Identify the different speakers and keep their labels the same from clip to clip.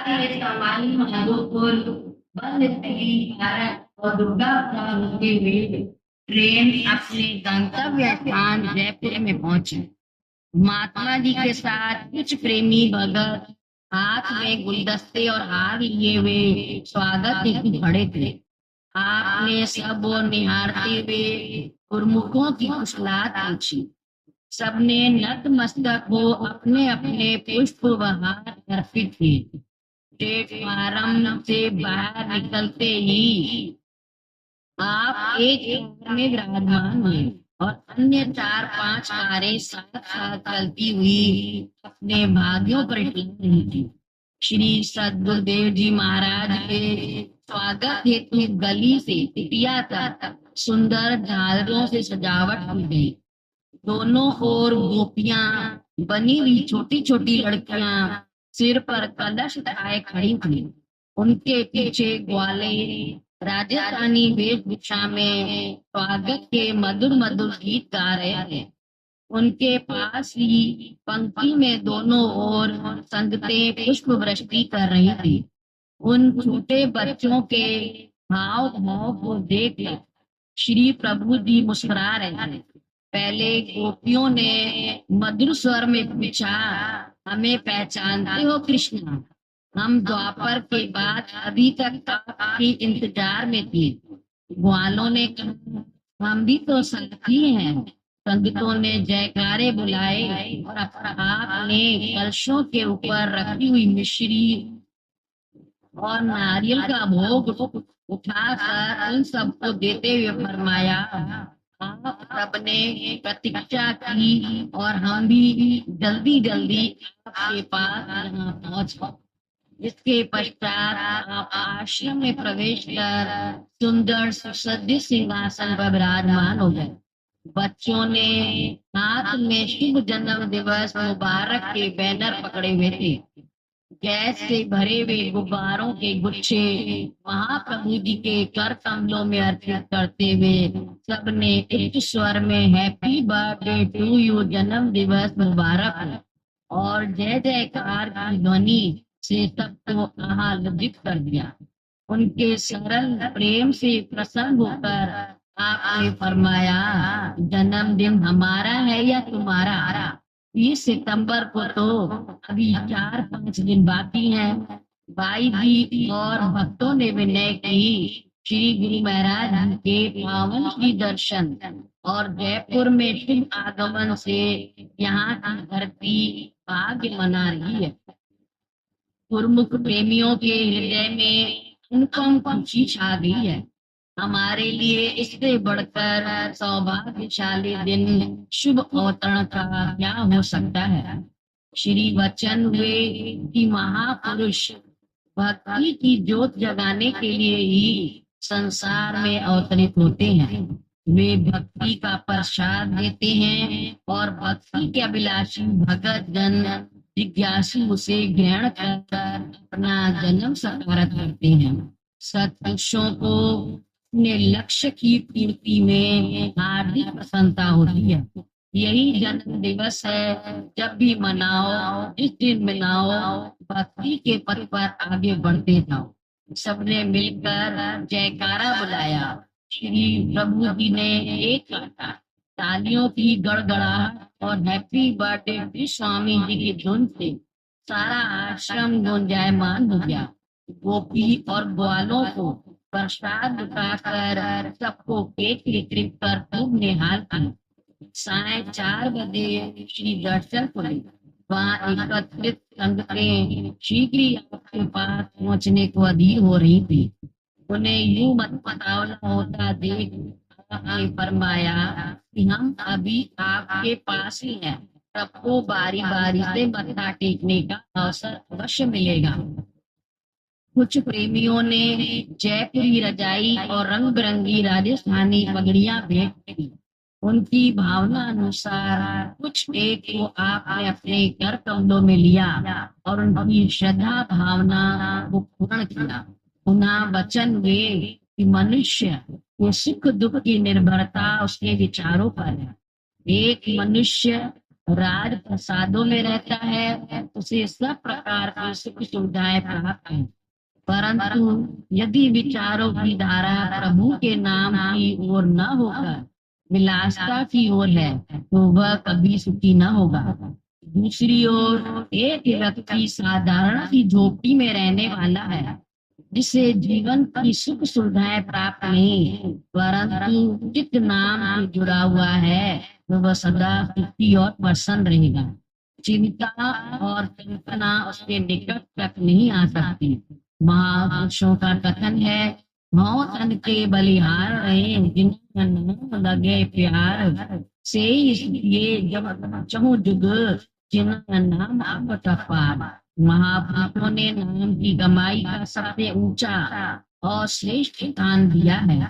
Speaker 1: कार्य समाली माधोपुर बंद थी भारत और दुर्गा पूजा होते हुए ट्रेन अपने गंतव्य स्थान जयपुर में पहुंची। महात्मा जी के साथ कुछ प्रेमी भगत हाथ में गुलदस्ते और हार लिए हुए स्वागत हेतु खड़े थे। आपने सब और निहारते हुए गुरुमुखों की कुशलात पूछी। सबने नतमस्तक हो अपने अपने पुष्प वहार अर्पित किए। प्लेटफार्म से बाहर निकलते ही आप एक कार में विराजमान हुए और अन्य 4-5 कारें साथ साथ चलती हुई अपने भाग्यों पर टिक रही थी। श्री सदगुरुदेव जी महाराज के स्वागत हेतु गली से टिटिया तक सुंदर झालरों से सजावट की गई। दोनों ओर गोपियां बनी हुई छोटी छोटी लड़कियां सिर पर कलश उठाए खड़ी थी। उनके पीछे ग्वाले राजस्थानी वेशभूषा में स्वागत के मधुर मधुर गीत गा रहे थे। उनके पास ही पंक्ति में दोनों ओर संगतें पुष्प वृष्टि कर रही थी। उन छोटे बच्चों के हाव भाव को देख श्री प्रभु जी मुस्कुरा रहे थे। पहले गोपियों ने मधुर स्वर में पूछा, हमें पहचानते हो कृष्ण? हम द्वापर के बाद अभी तक आपके इंतजार में थे। ग्वालों ने कहा, हम भी तो साथी हैं। संगतों ने जयकारे बुलाए और आपने कलशों के ऊपर रखी हुई मिश्री और नारियल का भोग उठाकर उन सबको देते हुए फरमाया, आप सबने प्रतीक्षा की और हम भी जल्दी जल्दी आपके पास यहाँ पहुंच। इसके पश्चात आप आश्रम में प्रवेश कर सुंदर सुसज्जित सिंहासन पर विराजमान हो गए। बच्चों ने हाथ में शुभ जन्म दिवस मुबारक के बैनर पकड़े हुए थे। गैस से भरे हुए गुब्बारों के गुच्छे महाप्रभु जी के कर कमलों में अर्पित करते हुए सबने एक स्वर में हैप्पी बर्थडे टू यू, जन्म दिवस मुबारक और जय जयकार की ध्वनि से सबको आह्लादित कर दिया। उनके सरल प्रेम से प्रसन्न होकर आपने फरमाया, जन्मदिन हमारा है या तुम्हारा? 30 सितंबर को तो अभी 4-5 दिन बाकी हैं। भाई जी और भक्तों ने विनय की श्री गुरु महाराज के पावन श्री दर्शन और जयपुर में शुभ आगमन से यहाँ की धरती भाग्य मना रही है। गुरुमुख प्रेमियों के हृदय में अनुपम खुशी छा गई है। हमारे लिए इससे बढ़कर सौभाग्यशाली दिन शुभ अवतरण का क्या हो सकता है। श्री वचन हुए कि महापुरुष भक्ति की ज्योत जगाने के लिए ही संसार में अवतरित होते हैं। वे भक्ति का प्रसाद देते हैं और भक्ति के अभिलाषी भगत जन जिज्ञासु उसे ग्रहण कर अपना जन्म साकारत करते हैं। सत्पुरुषों को अपने लक्ष्य की पूर्ति में हार्दिक प्रसन्नता होती है। यही जन्म दिवस है, जब भी मनाओ, जिस दिन मनाओ, भक्ति के पथ पर आगे बढ़ते जाओ। सबने मिलकर जयकारा बुलाया। श्री प्रभु जी ने एक काटा, तालियों की गड़गड़ाहट और हैप्पी बर्थडे स्वामी जी की धुन से सारा आश्रम गुंजायमान हो गया। गोपी और ग्वालों को प्रसाद उठाकर सबको केक वितरित कर खूब निहाल की। 4:30 बजे श्री दर्शन खुले। वहाँ एकत्रित संगतें शीघ्र ही आपके पास पहुँचने को अधीर हो रही थी। उन्हें यूं मत पतावला होता देख आपने फरमाया कि हम अभी आपके पास ही हैं। सबको बारी बारी से मत्था टेकने का अवसर अवश्य मिलेगा। कुछ प्रेमियों ने जयपुरी रजाई और रंग बिरंगी राजस्थानी पगड़ियां भेंट की। उनकी भावना अनुसार कुछ एक को आपने अपने कर कमलों में लिया और उनकी श्रद्धा भावना को पूर्ण किया। पुनः वचन हुए कि मनुष्य के सुख दुख की निर्भरता उसके विचारों पर है। एक मनुष्य राज प्रसादों में रहता है, उसे सब प्रकार की सुख सुविधाएं प्राप्त हैं। परंतु यदि विचारों की धारा प्रभु के नाम की ओर न होकर विलासता की ओर है, तो वह कभी सुखी न होगा। दूसरी ओर एक व्यक्ति साधारण सी झोपड़ी में रहने वाला है, जिसे जीवन की सुख सुविधाएं प्राप्त नहीं, परंतु चित्त नाम से जुड़ा हुआ है, तो वह सदा सुखी और प्रसन्न रहेगा। चिंता और कल्पना उसके निकट तक नहीं आ सकती। महापुरुषों का कथन है, मौत तन के बलिहार रहे, जिन्हें नाम लगे प्यार से, इसलिए जब चहु जुग जिन्हें नाम अब पार। महापुरुषों ने नाम की कमाई का सबसे ऊंचा और श्रेष्ठ स्थान दिया है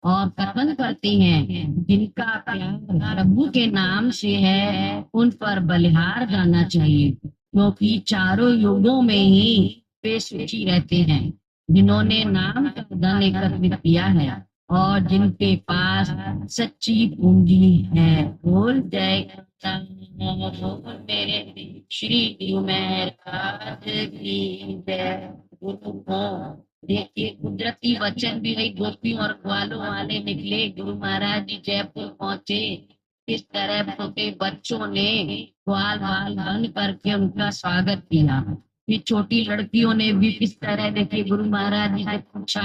Speaker 1: और कथन करते हैं, जिनका प्यार प्रभु के नाम से है, उन पर बलिहार जाना चाहिए, क्योंकि चारों युगों में ही वे सुखी रहते हैं। जिन्होंने नाम का धन एकत्रित किया है और जिनके पास सच्ची पूंजी है। बोल जय बोल मेरे श्री गुरु महाराज की जय। देखिए कुदरती वचन भी वही गोपियों और ग्वालों वाले निकले। गुरु महाराज जी जयपुर पहुंचे, इस तरह छोटे बच्चों ने ग्वाल वाल बन करके उनका स्वागत किया। फिर छोटी लड़कियों ने भी किस तरह, देखिए गुरु महाराज जी से पूछा,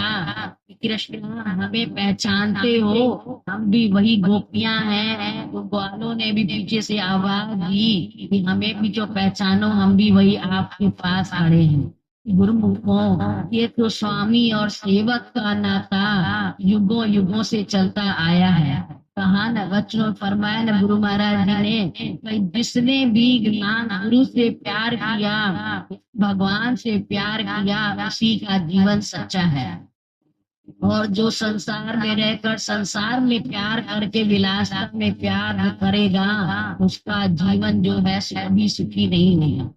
Speaker 1: कृष्ण हमें पहचानते हो, हम भी वही गोपियां हैं। तो ग्वालों ने भी पीछे से आवाज दी कि हमें भी जो पहचानो, हम भी वही आपके पास खड़े हैं। गुरुमुखों, ये तो स्वामी और सेवक का नाता युगों युगों से चलता आया है। कहा न वचनों फरमाया न गुरु महाराज जी ने, जिसने भी ज्ञान गुरु से प्यार किया, भगवान से प्यार किया, उसी का जीवन सच्चा है। और जो संसार में रहकर संसार में प्यार करके विलासता में प्यार करेगा, उसका जीवन जो है कभी सुखी नहीं होगा।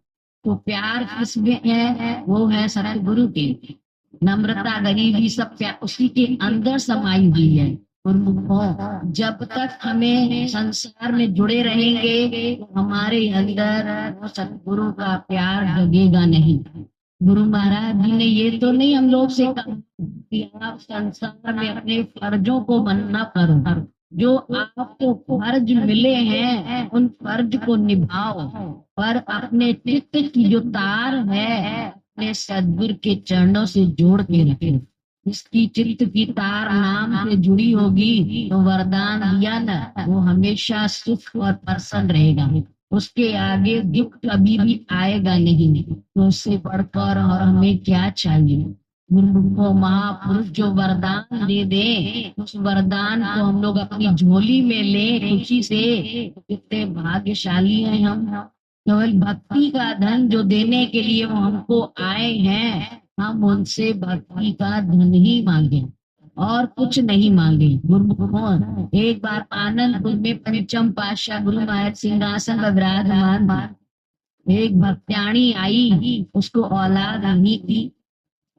Speaker 1: तो प्यार किसमें है? वो है सतगुरु के। नम्रता गरीबी सब प्यार उसी के अंदर समाई हुई है। जब तक हमें संसार में जुड़े रहेंगे, तो हमारे अंदर वो सतगुरु का प्यार जगेगा नहीं। गुरु महाराज जी ने ये तो नहीं हम लोग से कहा कि आप संसार में अपने फर्जों को बनना करो, जो आपको फर्ज मिले हैं उन फर्ज को निभाओ, पर अपने चित्त की जो तार है अपने सद्गुरु के चरणों से जोड़ के रखे। इसकी चित्त की तार नाम से जुड़ी होगी तो वरदान दिया ना, वो हमेशा सुख और प्रसन्न रहेगा। उसके आगे दुख कभी भी आएगा नहीं। तो उससे बढ़कर और हमें क्या चाहिए? को महापुरुष जो वरदान दे दे, उस वरदान को हम लोग अपनी झोली में ले खुशी से, कितने भाग्यशाली हैं हम। केवल भक्ति का धन जो देने के लिए वो हमको आए हैं, हम उनसे भक्ति का धन ही मांगे और कुछ नहीं मांगे। गुरु एक बार आनंदपुर में पंचम पातशाह गुरु महाराज सिंहासन पर विराजमान, एक भक्त्याणी आई, उसको औलाद नहीं थी।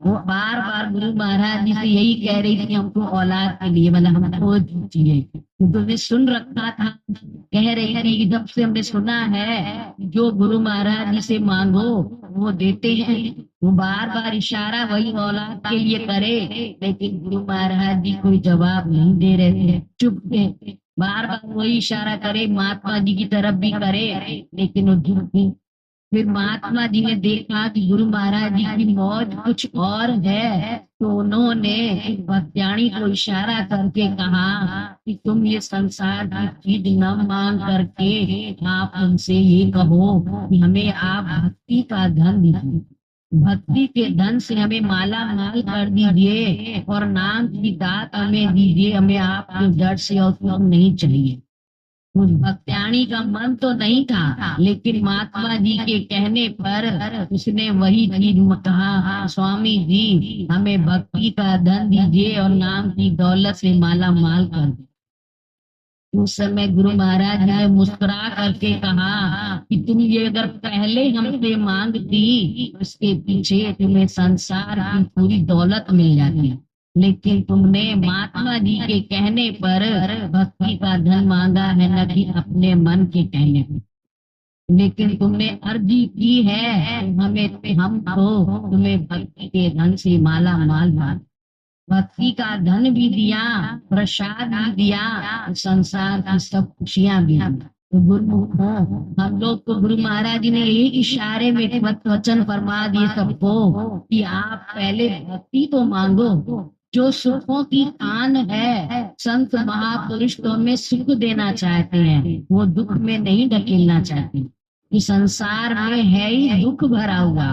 Speaker 1: वो बार बार गुरु महाराज जी से यही कह रही थी, हमको औलाद के लिए, मतलब हमको चाहिए। तुमने सुन रखा था, कह रही थी कि जब से हमने सुना है जो गुरु महाराज जी से मांगो वो देते हैं। वो बार बार इशारा वही औलाद के लिए करे, लेकिन गुरु महाराज जी कोई जवाब नहीं दे रहे थे, चुप थे। बार बार वही इशारा करे, महात्मा जी की तरफ भी करे, लेकिन वो चुप थे। फिर महात्मा जी ने देखा कि गुरु महाराज जी की मौज कुछ और है, तो उन्होंने भक्त्याणी को इशारा करके कहा कि तुम ये संसार की चीज न मांग करके आप उनसे ये कहो कि हमें आप भक्ति का धन दीजिए, भक्ति के धन से हमें माला माल कर दीजिए और नाम की दात हमें दीजिए, हमें आपके डर से और कुछ नहीं चाहिए। उस भक्त्याणी का मन तो नहीं था, लेकिन महात्मा जी के कहने पर उसने वही चीज कहा, स्वामी जी हमें भक्ति का धन दीजिए और नाम की दौलत से माला माल कर दे। उस समय गुरु महाराज ने मुस्कुरा करके कहा कि तुम ये अगर पहले हमसे मांगती, उसके पीछे तुम्हें संसार की पूरी दौलत मिल जाती, लेकिन तुमने महात्मा जी के कहने पर भक्ति का धन मांगा है, न कि अपने मन के कहने पर। लेकिन तुमने अर्जी की है तो हम तो तुम्हें भक्ति के धन से माला माल मान, भक्ति का धन भी दिया, प्रसाद भी दिया, संसार की सब खुशियां भी दी। तो गुरुमुखों, हम लोग को गुरु महाराज जी ने एक इशारे में वचन फरमा दिए सबको कि आप पहले भक्ति तो मांगो। जो सुखों की खान है, संत महापुरुष तो हमें सुख देना चाहते हैं, वो दुख में नहीं ढकेलना चाहते। कि संसार में है ही दुख भरा हुआ,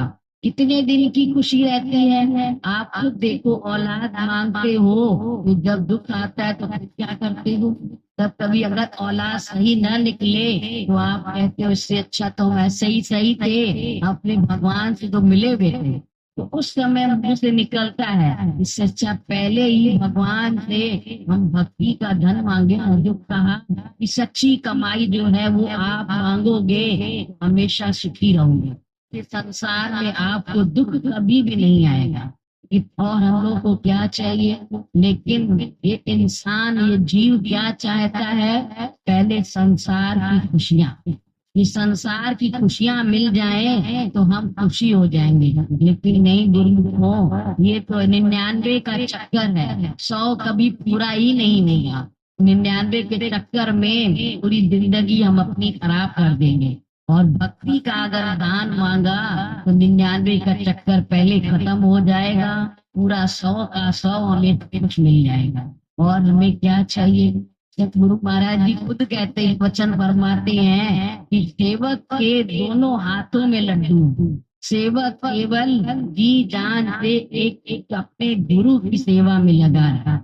Speaker 1: कितने दिन की खुशी रहती है। आप खुद देखो, औलाद मांगते हो तो जब दुख आता है तो फिर क्या करते हो। तब कभी अगर औलाद सही न निकले तो आप कहते हो इससे अच्छा तो हम ऐसे ही सही थे, अपने भगवान से तो मिले हुए थे। तो उस समय मुंह से निकलता है इससे अच्छा पहले ही भगवान से हम भक्ति का धन मांगे। और जो कहा कि सच्ची कमाई जो है वो आप मांगोगे हमेशा सुखी रहोगे, इस संसार में आपको दुख कभी भी नहीं आएगा। और हम लोग को क्या चाहिए, लेकिन ये इंसान ये जीव क्या चाहता है, पहले संसार की खुशियां, ये संसार की खुशियां मिल जाएं तो हम खुशी हो जाएंगे। लेकिन नहीं गुरुमुखों, ये तो 99 का चक्कर है, 100 कभी पूरा ही नहीं होगा। 99 के चक्कर में पूरी जिंदगी हम अपनी खराब कर देंगे। और भक्ति का अगर दान मांगा तो 99 का चक्कर पहले खत्म हो जाएगा, पूरा 100 का 100 हमें कुछ मिल जाएगा। और हमें क्या चाहिए, गुरु महाराज जी खुद कहते हैं, वचन फरमाते हैं कि सेवक के दोनों हाथों में लड्डू, सेवक केवल जी जान से एक एक अपने गुरु की सेवा में लगा रहा,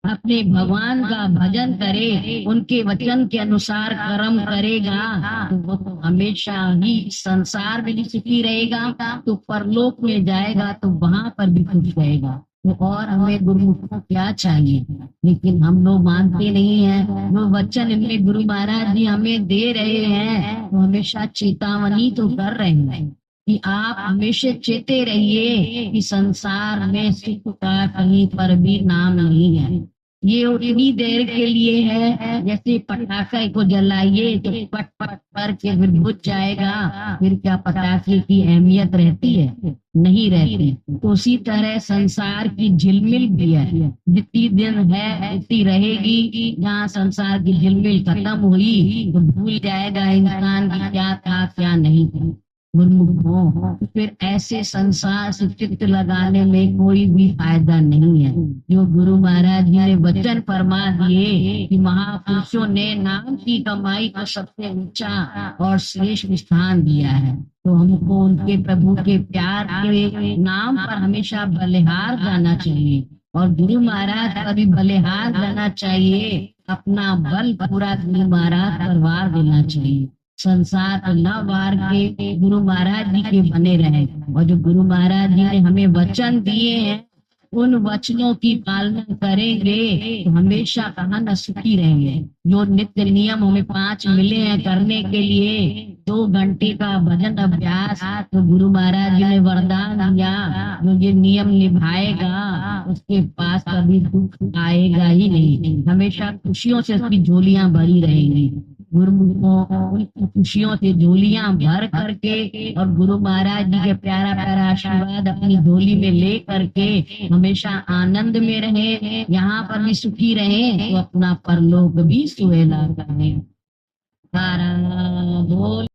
Speaker 1: अपने भगवान का भजन करे, उनके वचन के अनुसार कर्म करेगा तो वो तो हमेशा ही संसार में भी सुखी रहेगा, तो परलोक में जाएगा तो वहां पर भी खुश रहेगा। तो और हमें गुरुमुख को क्या चाहिए, लेकिन हम लोग मानते नहीं हैं। वो वचन इनमें गुरु महाराज जी हमें दे रहे हैं तो हमेशा चेतावनी तो कर रहे हैं कि आप हमेशा चेते रहिए कि संसार में सुख का कहीं पर भी नाम नहीं है। ये उतनी देर के लिए है जैसे पटाखे को जलाइए तो पट पट करके फिर बुझ जाएगा, फिर क्या पटाखे की अहमियत रहती है, नहीं रहती। तो उसी तरह संसार की झिलमिल भी है, जितनी दिन है उतनी रहेगी। जहाँ संसार की झिलमिल खत्म हुई तो भूल जाएगा इंसान की क्या था क्या नहीं था। गुरुमुखों, फिर ऐसे संसार से चित्त लगाने में कोई भी फायदा नहीं है। जो गुरु महाराज जी ने वचन फरमा दिए कि महापुरुषों ने नाम की कमाई को सबसे ऊंचा और श्रेष्ठ स्थान दिया है, तो हमको उनके प्रभु के प्यार के नाम पर हमेशा बलिहार जाना चाहिए। और गुरु महाराज का भी बलिहार जाना चाहिए, अपना बल पूरा गुरु महाराज पर वार देना चाहिए। संसार न वार के गुरु महाराज जी के बने रहे। और जो गुरु महाराज जी ने हमें वचन दिए हैं उन वचनों की पालना करेंगे तो हमेशा कहाँ न सुखी रहेंगे। जो नित्य नियम हमें 5 मिले हैं करने के लिए, 2 घंटे का भजन अभ्यास, तो गुरु महाराज जी ने वरदान दिया जो ये नियम निभाएगा उसके पास कभी दुख आएगा ही नहीं, हमेशा खुशियों से उसकी झोलियां भरी रहेंगी। गुरुमुखों, खुशियों से झोलियां भर करके और गुरु महाराज जी के प्यारा प्यारा आशीर्वाद अपनी झोली में ले करके हमेशा आनंद में रहे, यहाँ पर भी सुखी रहे तो अपना परलोक भी सुहेला करें। बोल